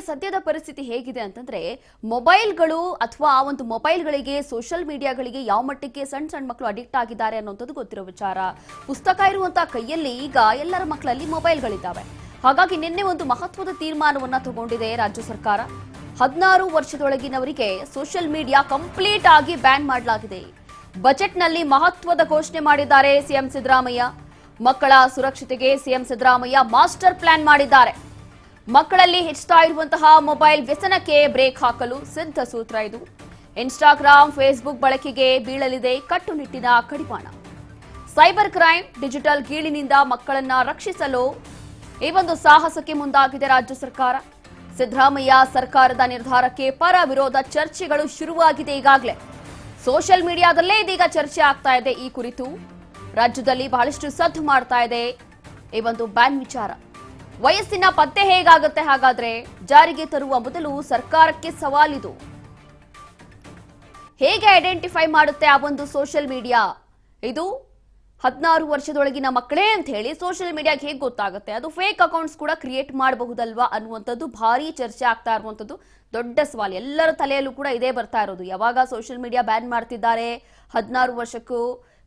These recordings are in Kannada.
ಸದ್ಯದ ಪರಿಸ್ಥಿತಿ ಹೇಗಿದೆ ಅಂತಂದ್ರೆ ಮೊಬೈಲ್ಗಳು ಅಥವಾ ಆ ಒಂದು ಮೊಬೈಲ್ಗಳಿಗೆ ಸೋಷಿಯಲ್ ಮೀಡಿಯಾಗಳಿಗೆ ಯಾವ ಮಟ್ಟಿಗೆ ಸಣ್ಣ ಸಣ್ಣ ಮಕ್ಕಳು ಅಡಿಕ್ಟ್ ಆಗಿದ್ದಾರೆ ಅನ್ನೋಂಥದ್ದು ಗೊತ್ತಿರೋ ವಿಚಾರ. ಪುಸ್ತಕ ಇರುವಂತಹ ಕೈಯಲ್ಲಿ ಈಗ ಎಲ್ಲರ ಮಕ್ಕಳಲ್ಲಿ ಮೊಬೈಲ್ಗಳಿದ್ದಾವೆ. ಹಾಗಾಗಿ ನಿನ್ನೆ ಒಂದು ಮಹತ್ವದ ತೀರ್ಮಾನವನ್ನ ತಗೊಂಡಿದೆ ರಾಜ್ಯ ಸರ್ಕಾರ. 16 ವರ್ಷದೊಳಗಿನವರಿಗೆ ಸೋಷಿಯಲ್ ಮೀಡಿಯಾ ಕಂಪ್ಲೀಟ್ ಆಗಿ ಬ್ಯಾನ್ ಮಾಡಲಾಗಿದೆ. ಬಜೆಟ್ನಲ್ಲಿ ಮಹತ್ವದ ಘೋಷಣೆ ಮಾಡಿದ್ದಾರೆ ಸಿಎಂ ಸಿದ್ದರಾಮಯ್ಯ. ಮಕ್ಕಳ ಸುರಕ್ಷತೆಗೆ ಸಿಎಂ ಸಿದ್ದರಾಮಯ್ಯ ಮಾಸ್ಟರ್ ಪ್ಲಾನ್ ಮಾಡಿದ್ದಾರೆ. ಮಕ್ಕಳಲ್ಲಿ ಹೆಚ್ಚುತ್ತಾ ಇರುವಂತಹ ಮೊಬೈಲ್ ವ್ಯಸನಕ್ಕೆ ಬ್ರೇಕ್ ಹಾಕಲು ಸಿದ್ಧ ಸೂತ್ರ ಇದು. ಇನ್ಸ್ಟಾಗ್ರಾಮ್, ಫೇಸ್ಬುಕ್ ಬಳಕೆಗೆ ಬೀಳಲಿದೆ ಕಟ್ಟುನಿಟ್ಟಿನ ಕಡಿವಾಣ. ಸೈಬರ್ ಕ್ರೈಮ್, ಡಿಜಿಟಲ್ ಗೀಳಿನಿಂದ ಮಕ್ಕಳನ್ನ ರಕ್ಷಿಸಲು ಈ ಒಂದು ಸಾಹಸಕ್ಕೆ ಮುಂದಾಗಿದೆ ರಾಜ್ಯ ಸರ್ಕಾರ. ಸಿದ್ದರಾಮಯ್ಯ ಸರ್ಕಾರದ ನಿರ್ಧಾರಕ್ಕೆ ಪರ ವಿರೋಧ ಚರ್ಚೆಗಳು ಶುರುವಾಗಿದೆ. ಈಗಾಗಲೇ ಸೋಷಿಯಲ್ ಮೀಡಿಯಾದಲ್ಲೇ ಇದೀಗ ಚರ್ಚೆ ಆಗ್ತಾ ಇದೆ. ಈ ಕುರಿತು ರಾಜ್ಯದಲ್ಲಿ ಬಹಳಷ್ಟು ಸದ್ದು ಮಾಡ್ತಾ ಇದೆ ಈ ಒಂದು ಬ್ಯಾನ್ ವಿಚಾರ. ವಯಸ್ಸಿನ ಪತ್ತೆ ಹೇಗಾಗುತ್ತೆ? ಹಾಗಾದ್ರೆ ಜಾರಿಗೆ ತರುವ ಮೊದಲು ಸರ್ಕಾರಕ್ಕೆ ಸವಾಲಿದು. ಹೇಗೆ ಐಡೆಂಟಿಫೈ ಮಾಡುತ್ತೆ ಆ ಒಂದು ಸೋಷಿಯಲ್ ಮೀಡಿಯಾ? ಇದು 16 ವರ್ಷದೊಳಗಿನ ಮಕ್ಕಳೇ ಅಂತ ಹೇಳಿ ಸೋಷಿಯಲ್ ಮೀಡಿಯಾಗೆ ಹೇಗೆ ಗೊತ್ತಾಗುತ್ತೆ? ಅದು ಫೇಕ್ ಅಕೌಂಟ್ಸ್ ಕೂಡ ಕ್ರಿಯೇಟ್ ಮಾಡಬಹುದಲ್ವಾ ಅನ್ನುವಂಥದ್ದು ಭಾರಿ ಚರ್ಚೆ ಆಗ್ತಾ ಇರುವಂಥದ್ದು ದೊಡ್ಡ ಸವಾಲು. ಎಲ್ಲರ ತಲೆಯಲ್ಲೂ ಕೂಡ ಇದೇ ಬರ್ತಾ ಇರೋದು. ಯಾವಾಗ ಸೋಷಿಯಲ್ ಮೀಡಿಯಾ ಬ್ಯಾನ್ ಮಾಡ್ತಿದ್ದಾರೆ 16 ವರ್ಷಕ್ಕೂ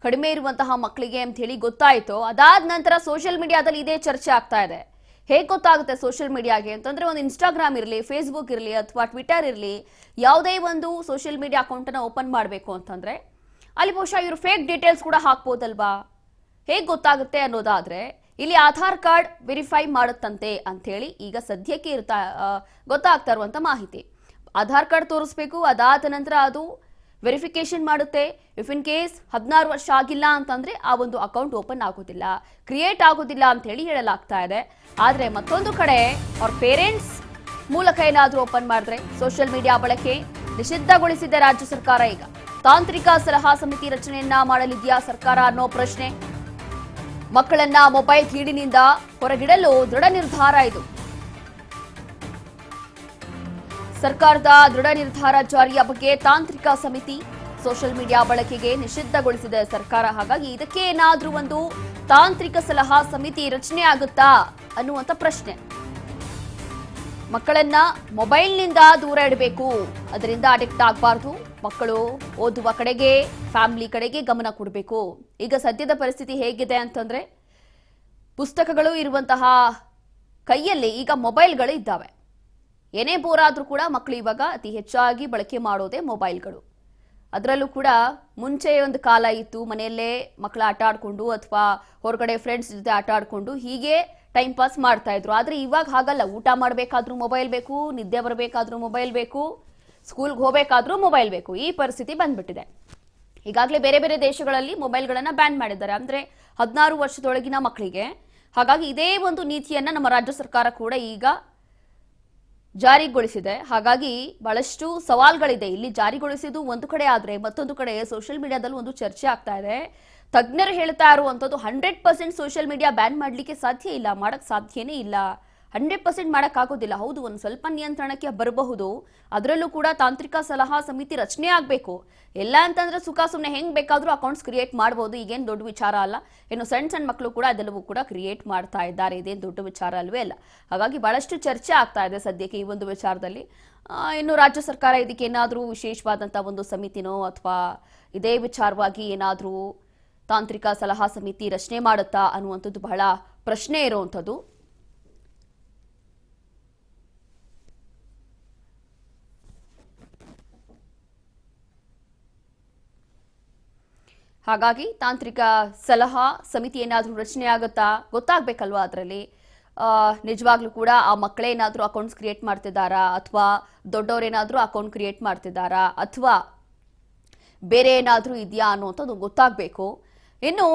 ಕಡಿಮೆ ಇರುವಂತಹ ಮಕ್ಕಳಿಗೆ ಅಂತ ಹೇಳಿ ಗೊತ್ತಾಯ್ತು, ಅದಾದ ನಂತರ ಸೋಷಿಯಲ್ ಮೀಡಿಯಾದಲ್ಲಿ ಇದೇ ಚರ್ಚೆ ಆಗ್ತಾ ಇದೆ. ಹೇಗೆ ಗೊತ್ತಾಗುತ್ತೆ ಸೋಷಿಯಲ್ ಮೀಡಿಯಾಗೆ ಅಂತಂದ್ರೆ, ಒಂದು ಇನ್ಸ್ಟಾಗ್ರಾಮ್ ಇರಲಿ, ಫೇಸ್ಬುಕ್ ಇರಲಿ ಅಥವಾ ಟ್ವಿಟರ್ ಇರಲಿ, ಯಾವುದೇ ಒಂದು ಸೋಷಿಯಲ್ ಮೀಡಿಯಾ ಅಕೌಂಟನ್ನು ಓಪನ್ ಮಾಡಬೇಕು ಅಂತಂದ್ರೆ ಅಲ್ಲಿ ಬಹುಶಃ ಇವರು ಫೇಕ್ ಡೀಟೇಲ್ಸ್ ಕೂಡ ಹಾಕ್ಬೋದಲ್ವಾ? ಹೇಗೆ ಗೊತ್ತಾಗುತ್ತೆ ಅನ್ನೋದಾದ್ರೆ, ಇಲ್ಲಿ ಆಧಾರ್ ಕಾರ್ಡ್ ವೆರಿಫೈ ಮಾಡುತ್ತಂತೆ ಅಂಥೇಳಿ ಈಗ ಸದ್ಯಕ್ಕೆ ಗೊತ್ತಾಗ್ತಾ ಇರುವಂತ ಮಾಹಿತಿ. ಆಧಾರ್ ಕಾರ್ಡ್ ತೋರಿಸ್ಬೇಕು, ಅದಾದ ನಂತರ ಅದು ವೆರಿಫಿಕೇಶನ್ ಮಾಡುತ್ತೆ. ಇಫ್ ಇನ್ ಕೇಸ್ 16 ವರ್ಷ ಆಗಿಲ್ಲ ಅಂತಂದ್ರೆ ಆ ಒಂದು ಅಕೌಂಟ್ ಓಪನ್ ಆಗೋದಿಲ್ಲ, ಕ್ರಿಯೇಟ್ ಆಗೋದಿಲ್ಲ ಅಂತ ಹೇಳಿ ಹೇಳಲಾಗ್ತಾ ಇದೆ. ಆದ್ರೆ ಮತ್ತೊಂದು ಕಡೆ ಅವ್ರ ಪೇರೆಂಟ್ಸ್ ಮೂಲಕ ಏನಾದ್ರೂ ಓಪನ್ ಮಾಡಿದ್ರೆ ಸೋಷಿಯಲ್ ಮೀಡಿಯಾ ಬಳಕೆ ನಿಷಿದ್ಧಗೊಳಿಸಿದೆ ರಾಜ್ಯ ಸರ್ಕಾರ. ಈಗ ತಾಂತ್ರಿಕ ಸಲಹಾ ಸಮಿತಿ ರಚನೆಯನ್ನ ಮಾಡಲಿದೆಯಾ ಸರ್ಕಾರ ಅನ್ನೋ ಪ್ರಶ್ನೆ. ಮಕ್ಕಳನ್ನ ಮೊಬೈಲ್ ಕೀಡಿನಿಂದ ಹೊರಗಿಡಲು ದೃಢ ನಿರ್ಧಾರ ಇದು. ಸರ್ಕಾರದ ದೃಢ ನಿರ್ಧಾರ ಜಾರಿಯ ಬಗ್ಗೆ ತಾಂತ್ರಿಕ ಸಮಿತಿ ಸೋಷಿಯಲ್ ಮೀಡಿಯಾ ಬಳಕೆಗೆ ನಿಷಿದ್ಧಗೊಳಿಸಿದೆ ಸರ್ಕಾರ. ಹಾಗಾಗಿ ಇದಕ್ಕೆ ಏನಾದ್ರೂ ಒಂದು ತಾಂತ್ರಿಕ ಸಲಹಾ ಸಮಿತಿ ರಚನೆ ಆಗುತ್ತಾ ಅನ್ನುವಂತ ಪ್ರಶ್ನೆ. ಮಕ್ಕಳನ್ನ ಮೊಬೈಲ್ನಿಂದ ದೂರ ಇಡಬೇಕು, ಅದರಿಂದ ಅಡಿಕ್ಟ್ ಆಗಬಾರ್ದು. ಮಕ್ಕಳು ಓದುವ ಕಡೆಗೆ, ಫ್ಯಾಮಿಲಿ ಕಡೆಗೆ ಗಮನ ಕೊಡಬೇಕು. ಈಗ ಸದ್ಯದ ಪರಿಸ್ಥಿತಿ ಹೇಗಿದೆ ಅಂತಂದ್ರೆ, ಪುಸ್ತಕಗಳು ಇರುವಂತಹ ಕೈಯಲ್ಲಿ ಈಗ ಮೊಬೈಲ್ಗಳು ಇದ್ದಾವೆ. ಏನೇ ಬೋರ್ ಆದ್ರೂ ಕೂಡ ಮಕ್ಕಳು ಇವಾಗ ಅತಿ ಹೆಚ್ಚಾಗಿ ಬಳಕೆ ಮಾಡೋದೇ ಮೊಬೈಲ್ಗಳು. ಅದರಲ್ಲೂ ಕೂಡ ಮುಂಚೆ ಒಂದು ಕಾಲ ಇತ್ತು, ಮನೆಯಲ್ಲೇ ಮಕ್ಕಳು ಆಟ ಆಡ್ಕೊಂಡು ಅಥವಾ ಹೊರಗಡೆ ಫ್ರೆಂಡ್ಸ್ ಜೊತೆ ಆಟ ಆಡ್ಕೊಂಡು ಹೀಗೆ ಟೈಮ್ ಪಾಸ್ ಮಾಡ್ತಾ ಇದ್ರು. ಆದ್ರೆ ಇವಾಗ ಹಾಗಲ್ಲ. ಊಟ ಮಾಡಬೇಕಾದ್ರೂ ಮೊಬೈಲ್ ಬೇಕು, ನಿದ್ದೆ ಬರಬೇಕಾದ್ರೂ ಮೊಬೈಲ್ ಬೇಕು, ಸ್ಕೂಲ್ಗೆ ಹೋಗಬೇಕಾದ್ರೂ ಮೊಬೈಲ್ ಬೇಕು. ಈ ಪರಿಸ್ಥಿತಿ ಬಂದ್ಬಿಟ್ಟಿದೆ. ಈಗಾಗಲೇ ಬೇರೆ ಬೇರೆ ದೇಶಗಳಲ್ಲಿ ಮೊಬೈಲ್ಗಳನ್ನ ಬ್ಯಾನ್ ಮಾಡಿದ್ದಾರೆ, ಅಂದ್ರೆ 16 ವರ್ಷದೊಳಗಿನ ಮಕ್ಕಳಿಗೆ. ಹಾಗಾಗಿ ಇದೇ ಒಂದು ನೀತಿಯನ್ನ ನಮ್ಮ ರಾಜ್ಯ ಸರ್ಕಾರ ಕೂಡ ಈಗ ಜಾರಿಗೊಳಿಸಿದೆ. ಹಾಗಾಗಿ ಬಹಳಷ್ಟು ಸವಾಲ್ಗಳಿದೆ. ಇಲ್ಲಿ ಜಾರಿಗೊಳಿಸಿದ್ದು ಒಂದು ಕಡೆ ಆದ್ರೆ ಮತ್ತೊಂದು ಕಡೆ ಸೋಷಿಯಲ್ ಮೀಡಿಯಾದಲ್ಲಿ ಒಂದು ಚರ್ಚೆ ಆಗ್ತಾ ಇದೆ. ತಜ್ಞರು ಹೇಳ್ತಾ ಇರುವಂತದ್ದು 100% ಸೋಷಿಯಲ್ ಮೀಡಿಯಾ ಬ್ಯಾನ್ ಮಾಡ್ಲಿಕ್ಕೆ ಸಾಧ್ಯ ಇಲ್ಲ, ಮಾಡಕ್ ಸಾಧ್ಯನೇ ಇಲ್ಲ. 100% ಮಾಡಕ್ ಆಗೋದಿಲ್ಲ. ಹೌದು, ಒಂದು ಸ್ವಲ್ಪ ನಿಯಂತ್ರಣಕ್ಕೆ ಬರಬಹುದು. ಅದರಲ್ಲೂ ಕೂಡ ತಾಂತ್ರಿಕ ಸಲಹಾ ಸಮಿತಿ ರಚನೆ ಆಗ್ಬೇಕು. ಎಲ್ಲ ಅಂತಂದ್ರೆ ಸುಖ ಸುಮ್ಮನೆ ಹೆಂಗ್ ಬೇಕಾದ್ರೂ ಅಕೌಂಟ್ಸ್ ಕ್ರಿಯೇಟ್ ಮಾಡಬಹುದು. ಈಗೇನು ದೊಡ್ಡ ವಿಚಾರ ಅಲ್ಲ. ಇನ್ನು ಸಣ್ಣ ಸಣ್ಣ ಮಕ್ಕಳು ಕೂಡ ಅದೆಲ್ಲವೂ ಕೂಡ ಕ್ರಿಯೇಟ್ ಮಾಡ್ತಾ ಇದ್ದಾರೆ. ಇದೇನು ದೊಡ್ಡ ವಿಚಾರ ಅಲ್ವೇ ಅಲ್ಲ. ಹಾಗಾಗಿ ಬಹಳಷ್ಟು ಚರ್ಚೆ ಆಗ್ತಾ ಇದೆ ಸದ್ಯಕ್ಕೆ ಈ ಒಂದು ವಿಚಾರದಲ್ಲಿ. ಇನ್ನು ರಾಜ್ಯ ಸರ್ಕಾರ ಇದಕ್ಕೆ ಏನಾದ್ರೂ ವಿಶೇಷವಾದಂತಹ ಒಂದು ಸಮಿತಿನೋ ಅಥವಾ ಇದೇ ವಿಚಾರವಾಗಿ ಏನಾದ್ರೂ ತಾಂತ್ರಿಕ ಸಲಹಾ ಸಮಿತಿ ರಚನೆ ಮಾಡುತ್ತಾ ಅನ್ನುವಂಥದ್ದು ಬಹಳ ಪ್ರಶ್ನೆ ಇರುವಂಥದ್ದು. ಹಾಗಾಗಿ ತಾಂತ್ರಿಕ ಸಲಹಾ ಸಮಿತಿ ಏನಾದ್ರೂ ರಚನೆ ಆಗುತ್ತಾ ಗೊತ್ತಾಗ್ಬೇಕಲ್ವಾ? ಅದರಲ್ಲಿ ನಿಜವಾಗ್ಲೂ ಕೂಡ ಆ ಮಕ್ಕಳೇನಾದ್ರೂ ಅಕೌಂಟ್ಸ್ ಕ್ರಿಯೇಟ್ ಮಾಡ್ತಿದ್ದಾರಾ ಅಥವಾ ದೊಡ್ಡವರೇನಾದ್ರೂ ಅಕೌಂಟ್ ಕ್ರಿಯೇಟ್ ಮಾಡ್ತಿದ್ದಾರಾ ಅಥವಾ ಬೇರೆ ಏನಾದ್ರೂ ಇದೆಯಾ ಅನ್ನೋಂಥದ್ದು ಗೊತ್ತಾಗಬೇಕು. ಇನ್ನು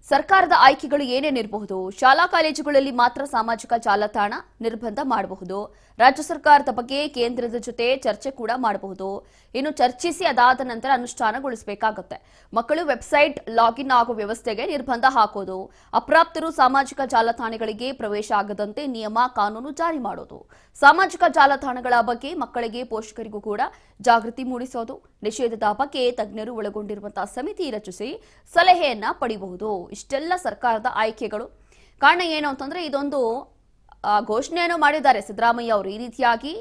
ಸರ್ಕಾರದ ಆಯ್ಕೆಗಳು ಏನೇನಿರಬಹುದು? ಶಾಲಾ ಕಾಲೇಜುಗಳಲ್ಲಿ ಮಾತ್ರ ಸಾಮಾಜಿಕ ಜಾಲತಾಣ ನಿರ್ಬಂಧ ಮಾಡಬಹುದು. ರಾಜ್ಯ ಸರ್ಕಾರದ ಬಗ್ಗೆ ಕೇಂದ್ರದ ಜೊತೆ ಚರ್ಚೆ ಕೂಡ ಮಾಡಬಹುದು. ಇನ್ನು ಚರ್ಚಿಸಿ ಅದಾದ ನಂತರ ಅನುಷ್ಠಾನಗೊಳಿಸಬೇಕಾಗುತ್ತೆ. ಮಕ್ಕಳು ವೆಬ್ಸೈಟ್ ಲಾಗಿನ್ ಆಗೋ ವ್ಯವಸ್ಥೆಗೆ ನಿರ್ಬಂಧ ಹಾಕೋದು, ಅಪ್ರಾಪ್ತರು ಸಾಮಾಜಿಕ ಜಾಲತಾಣಗಳಿಗೆ ಪ್ರವೇಶ ಆಗದಂತೆ ನಿಯಮ ಕಾನೂನು ಜಾರಿ ಮಾಡೋದು, ಸಾಮಾಜಿಕ ಜಾಲತಾಣಗಳ ಬಗ್ಗೆ ಮಕ್ಕಳಿಗೆ ಪೋಷಕರಿಗೂ ಕೂಡ ಜಾಗೃತಿ ಮೂಡಿಸೋದು, ನಿಷೇಧದ ಬಗ್ಗೆ ತಜ್ಞರು ಒಳಗೊಂಡಿರುವಂತಹ ಸಮಿತಿ ರಚಿಸಿ ಸಲಹೆಯನ್ನ ಪಡೆಯಬಹುದು. ಇಷ್ಟೆಲ್ಲ ಸರ್ಕಾರದ ಆಯ್ಕೆಗಳು. ಕಾರಣ ಏನು ಅಂತಂದ್ರೆ, ಇದೊಂದು ಘೋಷಣೆಯನ್ನು ಮಾಡಿದ್ದಾರೆ ಸಿದ್ದರಾಮಯ್ಯ ಅವರು, ಈ ರೀತಿಯಾಗಿ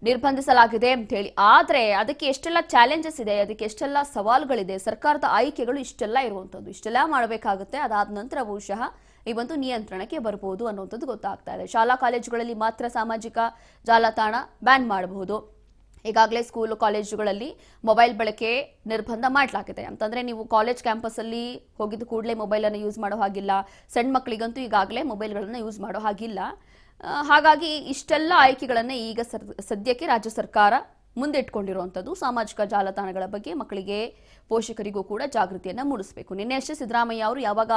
ನಿರ್ಬಂಧಿಸಲಾಗಿದೆ ಅಂತ ಹೇಳಿ. ಆದ್ರೆ ಅದಕ್ಕೆ ಎಷ್ಟೆಲ್ಲ ಚಾಲೆಂಜಸ್ ಇದೆ, ಅದಕ್ಕೆ ಎಷ್ಟೆಲ್ಲ ಸವಾಲುಗಳಿದೆ, ಸರ್ಕಾರದ ಆಯ್ಕೆಗಳು ಇಷ್ಟೆಲ್ಲ ಇರುವಂತದ್ದು, ಇಷ್ಟೆಲ್ಲ ಮಾಡಬೇಕಾಗುತ್ತೆ. ಅದಾದ ನಂತರ ಬಹುಶಃ ಈ ಒಂದು ನಿಯಂತ್ರಣಕ್ಕೆ ಬರಬಹುದು ಅನ್ನುವಂಥದ್ದು ಗೊತ್ತಾಗ್ತಾ ಇದೆ. ಶಾಲಾ ಕಾಲೇಜುಗಳಲ್ಲಿ ಮಾತ್ರ ಸಾಮಾಜಿಕ ಜಾಲತಾಣ ಬ್ಯಾನ್ ಮಾಡಬಹುದು. ಈಗಾಗಲೇ ಸ್ಕೂಲು ಕಾಲೇಜುಗಳಲ್ಲಿ ಮೊಬೈಲ್ ಬಳಕೆ ನಿರ್ಬಂಧ ಮಾಡಲಾಗಿದೆ. ಅಂತಂದ್ರೆ ನೀವು ಕಾಲೇಜ್ ಕ್ಯಾಂಪಸ್ ಅಲ್ಲಿ ಹೋಗಿದ್ದ ಕೂಡಲೇ ಮೊಬೈಲ್ ಅನ್ನು ಯೂಸ್ ಮಾಡೋ ಹಾಗಿಲ್ಲ. ಸಣ್ಣ ಮಕ್ಕಳಿಗಂತೂ ಈಗಾಗಲೇ ಮೊಬೈಲ್ಗಳನ್ನು ಯೂಸ್ ಮಾಡೋ ಹಾಗಿಲ್ಲ. ಹಾಗಾಗಿ ಇಷ್ಟೆಲ್ಲ ಆಯ್ಕೆಗಳನ್ನೇ ಈಗ ಸದ್ಯಕ್ಕೆ ರಾಜ್ಯ ಸರ್ಕಾರ ಮುಂದಿಟ್ಕೊಂಡಿರುವಂಥದ್ದು. ಸಾಮಾಜಿಕ ಜಾಲತಾಣಗಳ ಬಗ್ಗೆ ಮಕ್ಕಳಿಗೆ, ಪೋಷಕರಿಗೂ ಕೂಡ ಜಾಗೃತಿಯನ್ನ ಮೂಡಿಸಬೇಕು. ನಿನ್ನೆಯಷ್ಟೇ ಸಿದ್ದರಾಮಯ್ಯ ಅವರು ಯಾವಾಗ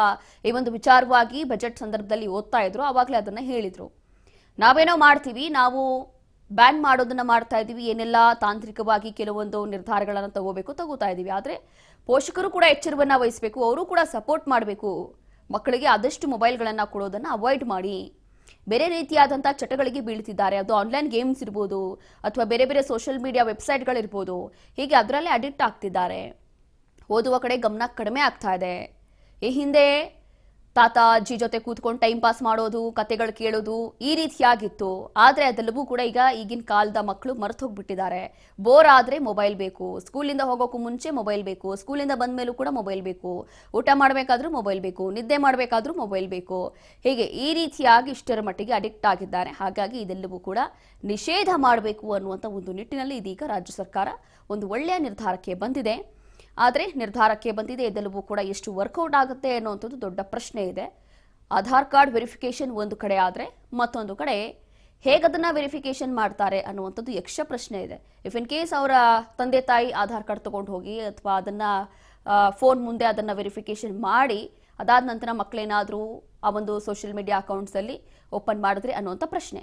ಈ ಒಂದು ವಿಚಾರವಾಗಿ ಬಜೆಟ್ ಸಂದರ್ಭದಲ್ಲಿ ಓದ್ತಾ ಇದ್ರು, ಆವಾಗಲೇ ಅದನ್ನ ಹೇಳಿದ್ರು. ನಾವೇನೋ ಮಾಡ್ತೀವಿ, ನಾವು ಬ್ಯಾನ್ ಮಾಡೋದನ್ನ ಮಾಡ್ತಾ ಇದೀವಿ, ಏನೆಲ್ಲ ತಾಂತ್ರಿಕವಾಗಿ ಕೆಲವೊಂದು ನಿರ್ಧಾರಗಳನ್ನು ತಗೋತಾ ಇದೀವಿ. ಆದ್ರೆ ಪೋಷಕರು ಕೂಡ ಎಚ್ಚರವನ್ನ ವಹಿಸಬೇಕು, ಅವರು ಕೂಡ ಸಪೋರ್ಟ್ ಮಾಡಬೇಕು. ಮಕ್ಕಳಿಗೆ ಆದಷ್ಟು ಮೊಬೈಲ್ಗಳನ್ನ ಕೊಡೋದನ್ನ ಅವಾಯ್ಡ್ ಮಾಡಿ. ಬೇರೆ ರೀತಿಯಾದಂತಹ ಚಟಗಳಿಗೆ ಬೀಳ್ತಿದ್ದಾರೆ. ಅದು ಆನ್ಲೈನ್ ಗೇಮ್ಸ್ ಇರ್ಬೋದು, ಅಥವಾ ಬೇರೆ ಬೇರೆ ಸೋಷಿಯಲ್ ಮೀಡಿಯಾ ವೆಬ್ಸೈಟ್ಗಳಿರ್ಬೋದು. ಹೀಗೆ ಅದರಲ್ಲೇ ಅಡಿಕ್ಟ್ ಆಗ್ತಿದ್ದಾರೆ. ಓದುವ ಕಡೆ ಗಮನ ಕಡಿಮೆ ಆಗ್ತಾ ಇದೆ. ಈ ಹಿಂದೆ ತಾತ ಅಜ್ಜಿ ಜೊತೆ ಕೂತ್ಕೊಂಡು ಟೈಮ್ ಪಾಸ್ ಮಾಡೋದು, ಕತೆಗಳು ಕೇಳೋದು, ಈ ರೀತಿಯಾಗಿತ್ತು. ಆದ್ರೆ ಅದೆಲ್ಲವೂ ಕೂಡ ಈಗಿನ ಕಾಲದ ಮಕ್ಕಳು ಮರೆತು ಹೋಗ್ಬಿಟ್ಟಿದ್ದಾರೆ. ಬೋರ್ ಆದ್ರೆ ಮೊಬೈಲ್ ಬೇಕು, ಸ್ಕೂಲಿಂದ ಹೋಗೋಕ್ಕೂ ಮುಂಚೆ ಮೊಬೈಲ್ ಬೇಕು, ಸ್ಕೂಲಿಂದ ಬಂದ ಮೇಲೂ ಕೂಡ ಮೊಬೈಲ್ ಬೇಕು, ಊಟ ಮಾಡಬೇಕಾದ್ರೂ ಮೊಬೈಲ್ ಬೇಕು, ನಿದ್ದೆ ಮಾಡಬೇಕಾದ್ರೂ ಮೊಬೈಲ್ ಬೇಕು. ಹೀಗೆ ಈ ರೀತಿಯಾಗಿ ಇಷ್ಟರ ಮಟ್ಟಿಗೆ ಅಡಿಕ್ಟ್ ಆಗಿದ್ದಾರೆ. ಹಾಗಾಗಿ ಇದೆಲ್ಲವೂ ಕೂಡ ನಿಷೇಧ ಮಾಡಬೇಕು ಅನ್ನುವಂಥ ಒಂದು ನಿಟ್ಟಿನಲ್ಲಿ ಇದೀಗ ರಾಜ್ಯ ಸರ್ಕಾರ ಒಂದು ಒಳ್ಳೆಯ ನಿರ್ಧಾರಕ್ಕೆ ಬಂದಿದೆ. ಆದರೆ ನಿರ್ಧಾರಕ್ಕೆ ಬಂದಿದೆ, ಇದೆಲ್ಲವೂ ಕೂಡ ಎಷ್ಟು ವರ್ಕೌಟ್ ಆಗುತ್ತೆ ಅನ್ನುವಂಥದ್ದು ದೊಡ್ಡ ಪ್ರಶ್ನೆ ಇದೆ. ಆಧಾರ್ ಕಾರ್ಡ್ ವೆರಿಫಿಕೇಶನ್ ಒಂದು ಕಡೆ ಆದರೆ, ಮತ್ತೊಂದು ಕಡೆ ಹೇಗದನ್ನ ವೆರಿಫಿಕೇಶನ್ ಮಾಡ್ತಾರೆ ಅನ್ನುವಂಥದ್ದು ಯಕ್ಷ ಪ್ರಶ್ನೆ ಇದೆ. ಇಫ್ ಇನ್ ಕೇಸ್ ಅವರ ತಂದೆ ತಾಯಿ ಆಧಾರ್ ಕಾರ್ಡ್ ತಗೊಂಡು ಹೋಗಿ ಅಥವಾ ಅದನ್ನ ಫೋನ್ ಮುಂದೆ ಅದನ್ನ ವೆರಿಫಿಕೇಶನ್ ಮಾಡಿ ಅದಾದ ನಂತರ ಮಕ್ಕಳೇನಾದರೂ ಆ ಒಂದು ಸೋಷಿಯಲ್ ಮೀಡಿಯಾ ಅಕೌಂಟ್ಸ್ ಅಲ್ಲಿ ಓಪನ್ ಮಾಡಿದ್ರೆ ಅನ್ನುವಂಥ ಪ್ರಶ್ನೆ.